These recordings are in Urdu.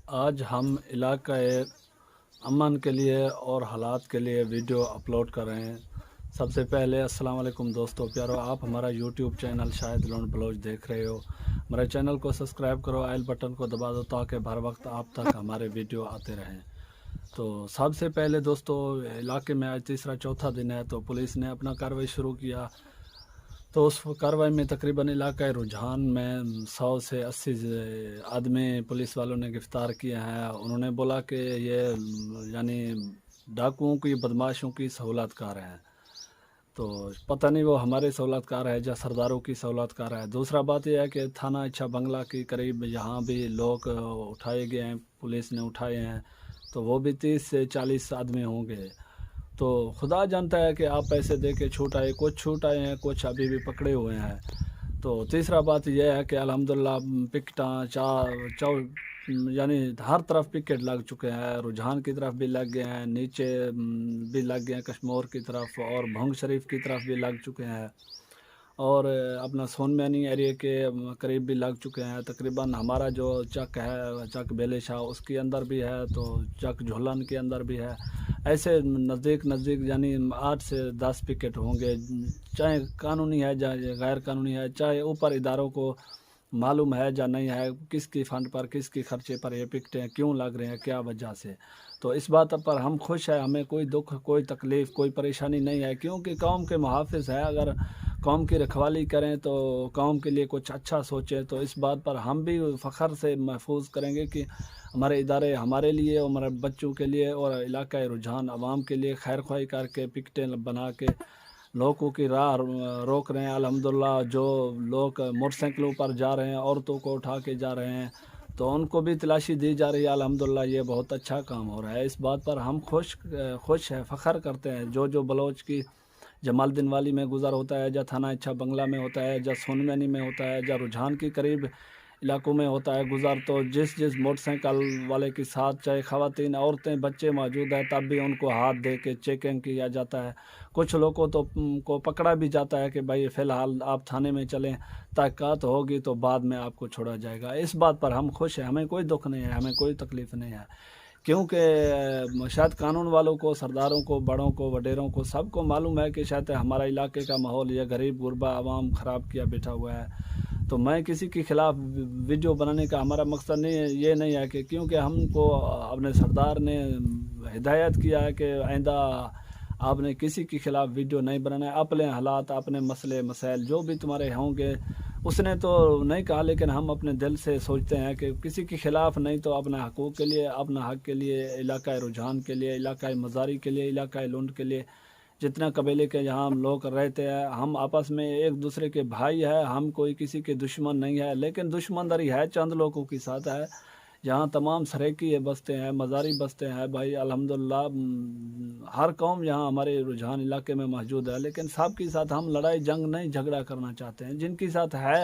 آج ہم علاقۂ امن کے لیے اور حالات کے لیے ویڈیو اپلوڈ کر رہے ہیں۔ سب سے پہلے السلام علیکم دوستو پیارو، آپ ہمارا یوٹیوب چینل شاہد لون بلوچ دیکھ رہے ہو۔ ہمارے چینل کو سبسکرائب کرو، آئل بٹن کو دبا دو تاکہ ہر وقت آپ تک ہمارے ویڈیو آتے رہیں۔ تو سب سے پہلے دوستو، علاقے میں آج تیسرا چوتھا دن ہے تو پولیس نے اپنا کارروائی شروع کیا۔ تو اس کارروائی میں تقریباً علاقۂ رجحان میں 100 سے 80 آدمی پولیس والوں نے گرفتار کیے ہیں۔ انہوں نے بولا کہ یہ ڈاکوؤں کی بدماشوں کی سہولت کار ہیں۔ تو پتہ نہیں وہ ہمارے سہولت کار ہے یا سرداروں کی سہولت کار ہے۔ دوسرا بات یہ ہے کہ تھانہ اچھا بنگلہ کے قریب یہاں بھی لوگ اٹھائے گئے ہیں، پولیس نے اٹھائے ہیں، تو وہ بھی 30 سے 40 آدمی ہوں گے۔ تو خدا جانتا ہے کہ آپ پیسے دے کے چھوٹ آئے، کچھ چھوٹ آئے ہیں، کچھ ابھی بھی پکڑے ہوئے ہیں۔ تو تیسرا بات یہ ہے کہ الحمدللہ پکٹاں ہر طرف پکٹ لگ چکے ہیں، رجحان کی طرف بھی لگ گئے ہیں، نیچے بھی لگ گئے ہیں، کشمور کی طرف اور بھنگ شریف کی طرف بھی لگ چکے ہیں، اور اپنا سون مینی ایریا کے قریب بھی لگ چکے ہیں۔ تقریباً ہمارا جو چک ہے، چک بیلے شاہ، اس کے اندر بھی ہے، تو چک جھولن کے اندر بھی ہے۔ ایسے نزدیک 8 سے 10 پکٹ ہوں گے، چاہے قانونی ہے یا غیر قانونی ہے، چاہے اوپر اداروں کو معلوم ہے یا نہیں ہے کس کی فنڈ پر، کس کی خرچے پر یہ پکٹیں کیوں لگ رہے ہیں، کیا وجہ سے۔ تو اس بات پر ہم خوش ہیں، ہمیں کوئی دکھ، کوئی تکلیف، کوئی پریشانی نہیں ہے، کیونکہ قوم کے محافظ ہے۔ اگر قوم کی رکھوالی کریں تو قوم کے لیے کچھ اچھا سوچیں، تو اس بات پر ہم بھی فخر سے محفوظ کریں گے کہ ہمارے ادارے ہمارے لیے اور ہمارے بچوں کے لیے اور علاقۂ رجحان عوام کے لیے خیر خواہی کر کے پکٹیں بنا کے لوگوں کی راہ روک رہے ہیں۔ الحمدللہ جو لوگ موٹر سائیکلوں پر جا رہے ہیں، عورتوں کو اٹھا کے جا رہے ہیں، تو ان کو بھی تلاشی دی جا رہی ہے۔ الحمدللہ یہ بہت اچھا کام ہو رہا ہے، اس بات پر ہم خوش ہیں، فخر کرتے ہیں۔ جو بلوچ کی جمال الدین والی میں گزر ہوتا ہے، یا تھانہ اچھا بنگلہ میں ہوتا ہے، یا سون مینی میں ہوتا ہے، یا رجحان کے قریب علاقوں میں ہوتا ہے گزر، تو جس موٹر سائیکل والے کے ساتھ چاہے خواتین، عورتیں، بچے موجود ہیں، تب بھی ان کو ہاتھ دے کے چیکنگ کیا جاتا ہے۔ کچھ لوگوں کو پکڑا بھی جاتا ہے کہ بھائی فی الحال آپ تھانے میں چلیں، تحقیقات ہوگی تو بعد میں آپ کو چھوڑا جائے گا۔ اس بات پر ہم خوش ہیں، ہمیں کوئی دکھ نہیں ہے، ہمیں کوئی تکلیف نہیں ہے، کیونکہ شاید قانون والوں کو، سرداروں کو، بڑوں کو، وڈیروں کو، سب کو معلوم ہے کہ شاید ہمارا علاقے کا ماحول یہ غریب غربا عوام خراب کیا بیٹھا ہوا ہے۔ تو میں کسی کے خلاف ویڈیو بنانے کا ہمارا مقصد یہ نہیں ہے کہ، کیونکہ ہم کو اپنے سردار نے ہدایت کیا ہے کہ آئندہ آپ نے کسی کے خلاف ویڈیو نہیں بنانا ہے، اپنے حالات، اپنے مسئلے مسائل جو بھی تمہارے ہوں گے، اس نے تو نہیں کہا، لیکن ہم اپنے دل سے سوچتے ہیں کہ کسی کے خلاف نہیں تو اپنے حقوق کے لیے، اپنا حق کے لیے، علاقۂ رجحان کے لیے، علاقۂ مزاری کے لیے، علاقۂ لنڈ کے لیے، جتنا قبیلے کے جہاں ہم لوگ رہتے ہیں، ہم آپس میں ایک دوسرے کے بھائی ہیں، ہم کوئی کسی کے دشمن نہیں ہے، لیکن دشمن داری ہے چند لوگوں کے ساتھ ہے۔ جہاں تمام سریکی بستے ہیں، مزاری بستے ہیں، بھائی الحمدللہ ہر قوم یہاں ہمارے رجحان علاقے میں موجود ہے، لیکن سب کے ساتھ ہم لڑائی جنگ نہیں، جھگڑا کرنا چاہتے ہیں۔ جن کے ساتھ ہے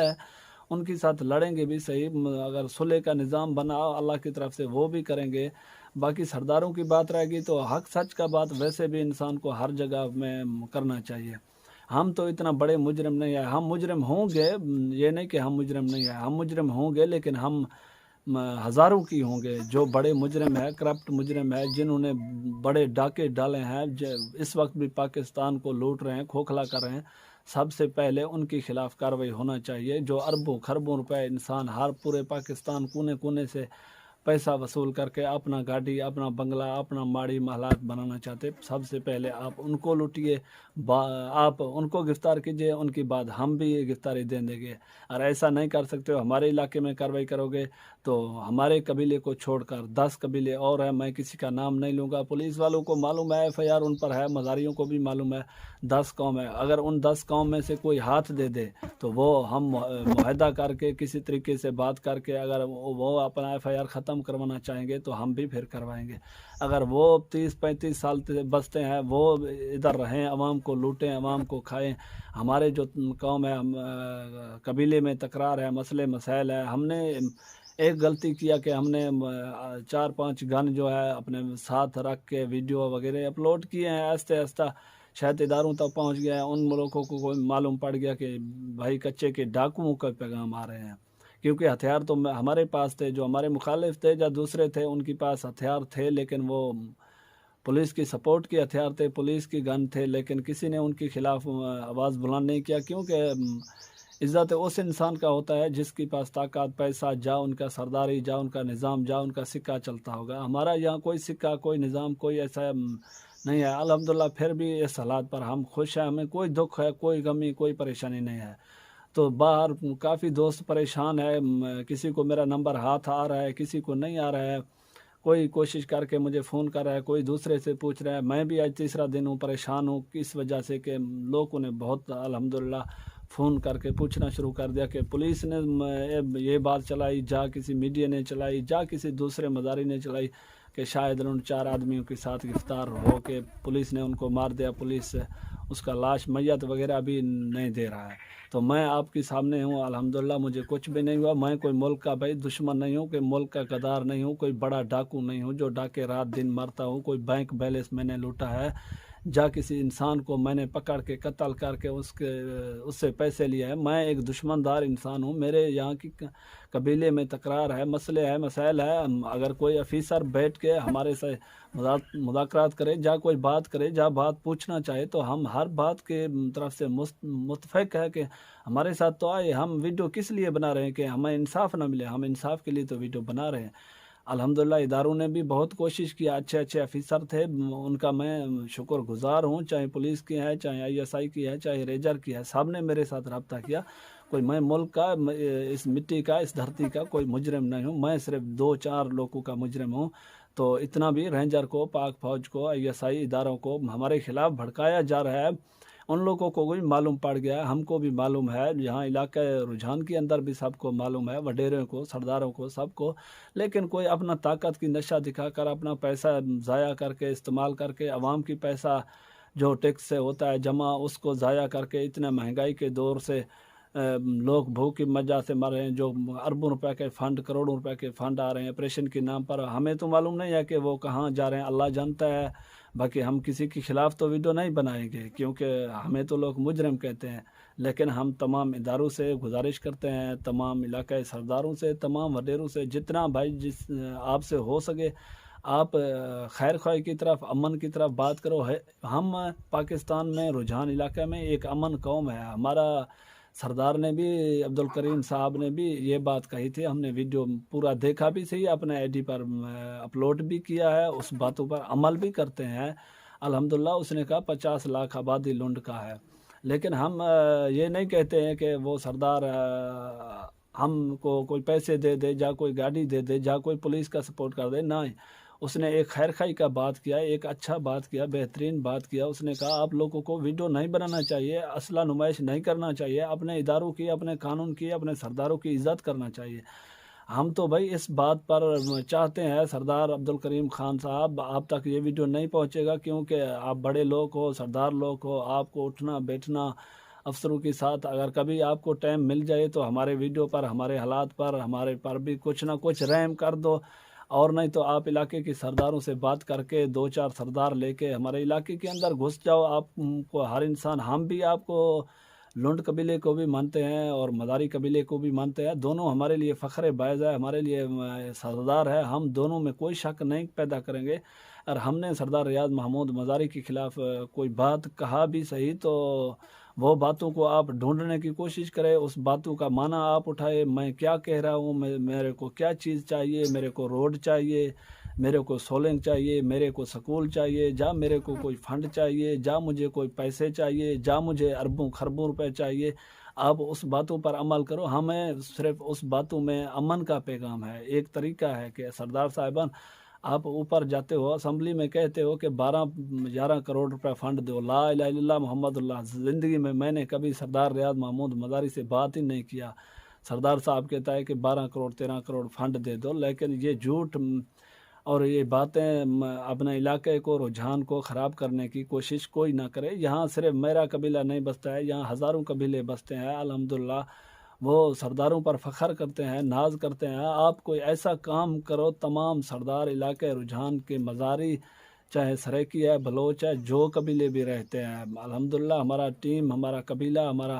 ان کے ساتھ لڑیں گے بھی صحیح، اگر صلح کا نظام بنا اللہ کی طرف سے وہ بھی کریں گے۔ باقی سرداروں کی بات رہے گی تو حق سچ کا بات ویسے بھی انسان کو ہر جگہ میں کرنا چاہیے۔ ہم تو اتنا بڑے مجرم نہیں ہیں، ہم مجرم ہوں گے، یہ نہیں کہ ہم مجرم نہیں ہیں، ہم مجرم ہوں گے، لیکن ہم ہزاروں کی ہوں گے۔ جو بڑے مجرم ہیں، کرپٹ مجرم ہیں، جنہوں نے بڑے ڈاکے ڈالے ہیں، اس وقت بھی پاکستان کو لوٹ رہے ہیں، کھوکھلا کر رہے ہیں، سب سے پہلے ان کے خلاف کارروائی ہونا چاہیے۔ جو اربوں خربوں روپے انسان ہر پورے پاکستان کونے کونے سے پیسہ وصول کر کے اپنا گاڑی، اپنا بنگلہ، اپنا ماڑی محلات بنانا چاہتے، سب سے پہلے آپ ان کو لوٹیے، آپ ان کو گرفتار کیجئے، ان کے بعد ہم بھی یہ گرفتاری دیں گے۔ اور ایسا نہیں کر سکتے ہو، ہمارے علاقے میں کارروائی کرو گے تو ہمارے قبیلے کو چھوڑ کر 10 قبیلے اور ہیں، میں کسی کا نام نہیں لوں گا، پولیس والوں کو معلوم ہے، FIR ان پر ہے، مزاریوں کو بھی معلوم ہے، 10 قوم ہے۔ اگر ان 10 قوم میں سے کوئی ہاتھ دے دے تو وہ ہم معاہدہ کر کے کسی طریقے سے بات کر کے، اگر وہ اپنا FIR ختم کروانا چاہیں گے تو ہم بھی پھر کروائیں گے۔ اگر وہ 30-35 سال بستے ہیں، وہ ادھر رہیں، عوام کو لوٹیں، عوام کو کھائیں، ہمارے جو قوم ہے، قبیلے میں تکرار ہے، مسئلے مسائل ہے، ہم نے ایک غلطی کیا کہ ہم نے 4-5 گن جو ہے اپنے ساتھ رکھ کے ویڈیو وغیرہ اپلوڈ کیے ہیں، آہستہ آہستہ شاید اداروں تک پہنچ گیا ہے، ان ملکوں کو معلوم پڑ گیا کہ بھائی کچے کے ڈاکوؤں کا پیغام آ رہے ہیں، کیونکہ ہتھیار تو ہمارے پاس تھے، جو ہمارے مخالف تھے یا دوسرے تھے ان کے پاس ہتھیار تھے، لیکن وہ پولیس کی سپورٹ کے ہتھیار تھے، پولیس کی گن تھے، لیکن کسی نے ان کے خلاف آواز بلند نہیں کیا، کیونکہ عزت اس انسان کا ہوتا ہے جس کے پاس طاقت، پیسہ، جا ان کا سرداری، جا ان کا نظام، جا ان کا سکہ چلتا ہوگا۔ ہمارا یہاں کوئی سکہ، کوئی نظام، کوئی ایسا نہیں ہے الحمدللہ۔ پھر بھی اس حالات پر ہم خوش ہیں، ہمیں کوئی دکھ ہے، کوئی غمی، کوئی پریشانی نہیں ہے۔ تو باہر کافی دوست پریشان ہے، کسی کو میرا نمبر ہاتھ آ رہا ہے، کسی کو نہیں آ رہا ہے، کوئی کوشش کر کے مجھے فون کر رہا ہے، کوئی دوسرے سے پوچھ رہا ہے۔ میں بھی آج تیسرا دن ہوں، پریشان ہوں، اس وجہ سے کہ لوگوں نے بہت الحمدللہ فون کر کے پوچھنا شروع کر دیا کہ پولیس نے یہ بات چلائی، جا کسی میڈیا نے چلائی، جا کسی دوسرے مداری نے چلائی کہ شاید ان 4 آدمیوں کے ساتھ گرفتار ہو کے پولیس نے ان کو مار دیا، پولیس اس کا لاش میت وغیرہ بھی نہیں دے رہا ہے۔ تو میں آپ کے سامنے ہوں، الحمدللہ مجھے کچھ بھی نہیں ہوا۔ میں کوئی ملک کا بھائی دشمن نہیں ہوں، کوئی ملک کا غدار نہیں ہوں، کوئی بڑا ڈاکو نہیں ہوں جو ڈاکے رات دن مرتا ہوں، کوئی بینک بیلنس میں نے لوٹا ہے، جا کسی انسان کو میں نے پکڑ کے قتل کر کے اس سے پیسے لیے ہیں۔ میں ایک دشمن دار انسان ہوں، میرے یہاں کی قبیلے میں تکرار ہے، مسئلے ہے، مسائل ہے۔ اگر کوئی افیسر بیٹھ کے ہمارے سے مذاکرات کرے، جا کوئی بات کرے، جا بات پوچھنا چاہے، تو ہم ہر بات کے طرف سے متفق ہے کہ ہمارے ساتھ تو آئے۔ ہم ویڈیو کس لیے بنا رہے ہیں کہ ہمیں انصاف نہ ملے، ہم انصاف کے لیے تو ویڈیو بنا رہے ہیں۔ الحمدللہ اداروں نے بھی بہت کوشش کیا، اچھے اچھے افیسر تھے، ان کا میں شکر گزار ہوں، چاہے پولیس کی ہے، چاہے ISI کی ہے، چاہے ریجر کی ہے، سب نے میرے ساتھ رابطہ کیا۔ کوئی میں ملک کا، اس مٹی کا، اس دھرتی کا کوئی مجرم نہیں ہوں، میں صرف 2-4 لوگوں کا مجرم ہوں۔ تو اتنا بھی رینجر کو، پاک فوج کو، ISI اداروں کو ہمارے خلاف بھڑکایا جا رہا ہے، ان لوگوں کو بھی معلوم پڑ گیا ہے، ہم کو بھی معلوم ہے، یہاں علاقہ رجحان کے اندر بھی سب کو معلوم ہے، وڈیروں کو، سرداروں کو، سب کو۔ لیکن کوئی اپنا طاقت کی نشہ دکھا کر، اپنا پیسہ ضائع کر کے، استعمال کر کے، عوام کی پیسہ جو ٹیکس سے ہوتا ہے جمع، اس کو ضائع کر کے، اتنے مہنگائی کے دور سے لوگ بھوک کی وجہ سے مر رہے ہیں، جو اربوں روپے کے فنڈ، کروڑوں روپے کے فنڈ آ رہے ہیں آپریشن کے نام پر، ہمیں تو معلوم نہیں ہے کہ وہ کہاں جا رہے ہیں، اللہ جانتا ہے۔ باقی ہم کسی کے خلاف تو ویڈیو نہیں بنائیں گے، کیونکہ ہمیں تو لوگ مجرم کہتے ہیں، لیکن ہم تمام اداروں سے گزارش کرتے ہیں، تمام علاقائی سرداروں سے، تمام وڈیروں سے، جتنا بھائی جس آپ سے ہو سکے آپ خیر خواہی کی طرف، امن کی طرف بات کرو۔ ہم پاکستان میں رجحان علاقے میں ایک امن قوم ہے۔ ہمارا سردار نے بھی، عبدالکریم صاحب نے بھی یہ بات کہی تھی، ہم نے ویڈیو پورا دیکھا بھی صحیح، اپنے ID پر اپلوڈ بھی کیا ہے، اس باتوں پر عمل بھی کرتے ہیں الحمدللہ۔ اس نے کہا 50 لاکھ آبادی لنڈ کا ہے، لیکن ہم یہ نہیں کہتے ہیں کہ وہ سردار ہم کو کوئی پیسے دے دے، جا کوئی گاڑی دے دے، جا کوئی پولیس کا سپورٹ کر دے، نہ۔ اس نے ایک خیر خواہی کا بات کیا، ایک اچھا بات کیا، بہترین بات کیا۔ اس نے کہا آپ لوگوں کو ویڈیو نہیں بنانا چاہیے، اسلحہ نمائش نہیں کرنا چاہیے، اپنے اداروں کی، اپنے قانون کی، اپنے سرداروں کی عزت کرنا چاہیے۔ ہم تو بھائی اس بات پر چاہتے ہیں سردار عبدالکریم خان صاحب آپ تک یہ ویڈیو نہیں پہنچے گا، کیونکہ آپ بڑے لوگ ہو، سردار لوگ ہو، آپ کو اٹھنا بیٹھنا افسروں کے ساتھ، اگر کبھی آپ کو ٹائم مل جائے تو ہمارے ویڈیو پر، ہمارے حالات پر، ہمارے پر بھی کچھ نہ کچھ رحم کر دو، اور نہیں تو آپ علاقے کے سرداروں سے بات کر کے 2-4 سردار لے کے ہمارے علاقے کے اندر گھس جاؤ۔ آپ کو ہر انسان، ہم بھی آپ کو لنڈ قبیلے کو بھی مانتے ہیں اور مداری قبیلے کو بھی مانتے ہیں، دونوں ہمارے لیے فخر باعث ہے، ہمارے لیے سردار ہے، ہم دونوں میں کوئی شک نہیں پیدا کریں گے۔ اور ہم نے سردار ریاض محمود مزاری کے خلاف کوئی بات کہا بھی صحیح، تو وہ باتوں کو آپ ڈھونڈنے کی کوشش کریں، اس باتوں کا معنی آپ اٹھائے، میں کیا کہہ رہا ہوں، میرے کو کیا چیز چاہیے، میرے کو روڈ چاہیے، میرے کو سولنگ چاہیے، میرے کو سکول چاہیے، جا میرے کو کوئی فنڈ چاہیے، جا مجھے کوئی پیسے چاہیے، جا مجھے اربوں خربوں روپے چاہیے، آپ اس باتوں پر عمل کرو۔ ہمیں صرف اس باتوں میں امن کا پیغام ہے۔ ایک طریقہ ہے کہ سردار صاحبان آپ اوپر جاتے ہو، اسمبلی میں کہتے ہو کہ 12-11 کروڑ روپے فنڈ دو، لا الہ الا اللہ محمد اللہ، زندگی میں نے کبھی سردار ریاض محمود مزاری سے بات ہی نہیں کیا۔ سردار صاحب کہتا ہے کہ 12 کروڑ 13 کروڑ فنڈ دے دو، لیکن یہ جھوٹ اور یہ باتیں اپنے علاقے کو، رجحان کو خراب کرنے کی کوشش کوئی نہ کرے۔ یہاں صرف میرا قبیلہ نہیں بستا ہے، یہاں ہزاروں قبیلے بستے ہیں الحمدللہ، وہ سرداروں پر فخر کرتے ہیں، ناز کرتے ہیں۔ آپ کوئی ایسا کام کرو، تمام سردار علاقے رجحان کے مزاری، چاہے سریکی ہے، بلوچ ہے، جو قبیلے بھی رہتے ہیں، الحمدللہ ہمارا ٹیم، ہمارا قبیلہ، ہمارا